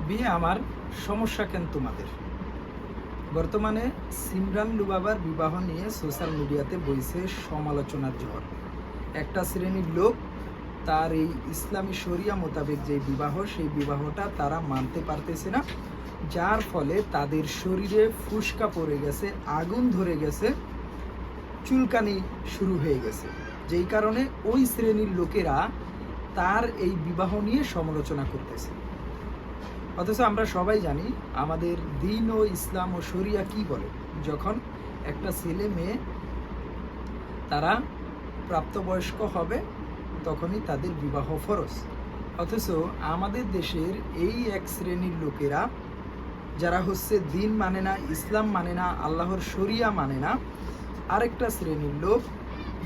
বিয়ে আমার সমস্যা কেন তোমাদের? বর্তমানে সিমরান লুবাবার বিবাহ নিয়ে সোশ্যাল মিডিয়াতে বইছে সমালোচনার ঝড়। একটা শ্রেণীর লোক তার এই ইসলামী শরিয়া মোতাবেক যে বিবাহ, সেই বিবাহটা তারা মানতে পারতেছে না, যার ফলে তাদের শরীরে ফুসকা পড়ে গেছে, আগুন ধরে গেছে, চুলকানি শুরু হয়ে গেছে। যেই কারণে ওই শ্রেণীর লোকেরা তার এই বিবাহ নিয়ে সমালোচনা করতেছে। অথচ আমরা সবাই জানি আমাদের দ্বীন ও ইসলাম ও শরিয়া কি বলে। যখন একটা ছেলে মেয়ে তারা প্রাপ্তবয়স্ক হবে তখনই তাদের বিবাহ ফরজ। অথচ আমাদের দেশের এই এক শ্রেণীর লোকেরা যারা হচ্ছে দ্বীন মানে না, ইসলাম মানে না, আল্লাহর শরিয়া মানে না, আরেকটা শ্রেণীর লোক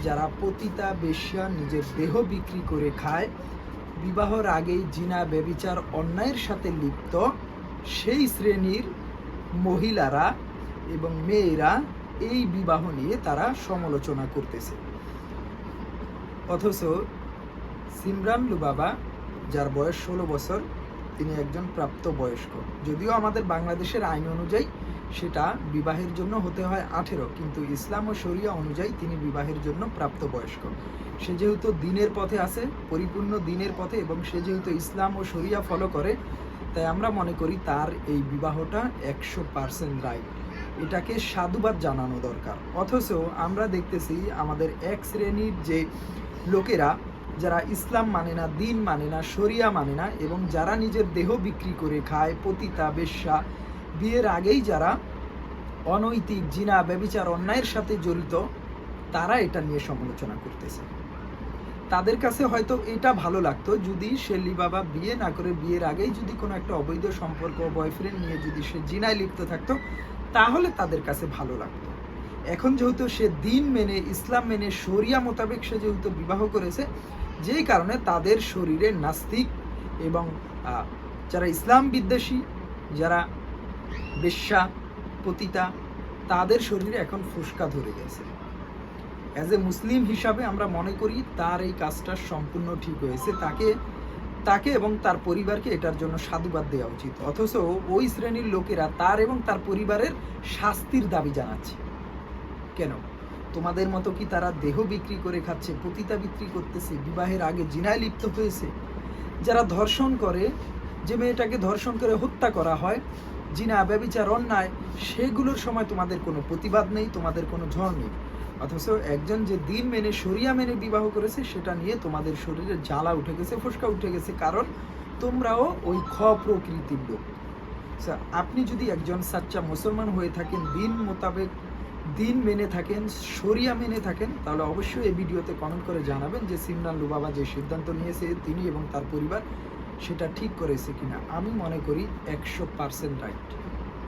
যারা পতিতা, বেশ্যা, নিজের দেহ বিক্রি করে খায়, বিবাহর আগেই জিনা, ব্যভিচার, অন্যায়ের সাথে লিপ্ত, সেই শ্রেণীর মহিলারা এবং মেয়েরা এই বিবাহ নিয়ে তারা সমালোচনা করতেছে। অথচ সিমরান লুবাবা, যার বয়স 16 বছর, তিনি একজন প্রাপ্তবয়স্ক। যদিও আমাদের বাংলাদেশের আইন অনুযায়ী সেটা বিবাহের জন্য হতে হয় 18, কিন্তু ইসলাম ও শরিয়া অনুযায়ী তিনি বিবাহের জন্য প্রাপ্তবয়স্ক। সে যেহেতু দ্বীনের পথে আছে, পরিপূর্ণ দ্বীনের পথে, এবং সে যেহেতু ইসলাম ও শরিয়া ফলো করে, তাই আমরা মনে করি তার এই বিবাহটা 100% রাইট। এটাকে সাধুবাদ জানানো দরকার। অথচ আমরা দেখতেছি আমাদের এক শ্রেণীর যে লোকেরা যারা ইসলাম মানে না, দ্বীন মানে না, শরিয়া মানে না, এবং যারা নিজের দেহ বিক্রি করে খায়, পতিতা, বেশ্যা, বিয়ের আগেই যারা অনৈতিক, জিনা, ব্যভিচার, অন্যায়ের সাথে জড়িত, তারা এটা নিয়ে সমালোচনা করতেছে। তাদের কাছে হয়তো এটা ভালো লাগতো যদি শেল্লি বাবা বিয়ে না করে বিয়ের আগেই যদি কোনো একটা অবৈধ সম্পর্ক, বয়ফ্রেন্ড নিয়ে যদি সে জিনায় লিপ্ত থাকতো, তাহলে তাদের কাছে ভালো লাগতো। এখন যেহেতু সে দ্বীন মেনে, ইসলাম মেনে, শরিয়া মোতাবেক সে যেহেতু বিবাহ করেছে, যেই কারণে তাদের শরীরে নাস্তিক এবং যারা ইসলাম বিদ্বেষী, যারা বেশ্যা, পতিতা, তাদের শরীরে এখন ফুসকা ধরে গেছে। অ্যাজ এ মুসলিম হিসাবে আমরা মনে করি তার এই কাজটা সম্পূর্ণ ঠিক হয়েছে। তাকে এবং তার পরিবারকে এটার জন্য সাধুবাদ দেওয়া উচিত। অথচ ওই শ্রেণীর লোকেরা তার এবং তার পরিবারের শাস্তির দাবি জানাচ্ছে। কেন? তোমাদের মতো কি তারা দেহ বিক্রি করে খাচ্ছে, পতিতা বিক্রি করতেছে, বিবাহের আগে জিনায় লিপ্ত হয়েছে? যারা ধর্ষণ করে, যে মেয়েটাকে ধর্ষণ করে হত্যা করা হয়, জিনা, ব্যভিচার, অন্যায়, সেগুলোর সময় তোমাদের কোনো প্রতিবাদ নেই, তোমাদের কোনো ঝড় নেই। অথচ একজন যে দ্বীন মেনে, শরিয়া মেনে বিবাহ করেছে, সেটা নিয়ে তোমাদের শরীরে জ্বালা উঠে গেছে, ফুসকা উঠে গেছে, কারণ তোমরাও ওই প্রকৃতির লোক। আপনি যদি একজন সাচ্চা মুসলমান হয়ে থাকেন, দ্বীন মোতাবেক দ্বীন মেনে থাকেন, শরিয়া মেনে থাকেন, তাহলে অবশ্যই এই ভিডিওতে কমেন্ট করে জানাবেন যে সিমরান লুবাবা যে সিদ্ধান্ত নিয়েছে তিনি এবং তার পরিবার সেটা ঠিক করেছে কিনা। আমি মনে করি 100% রাইট।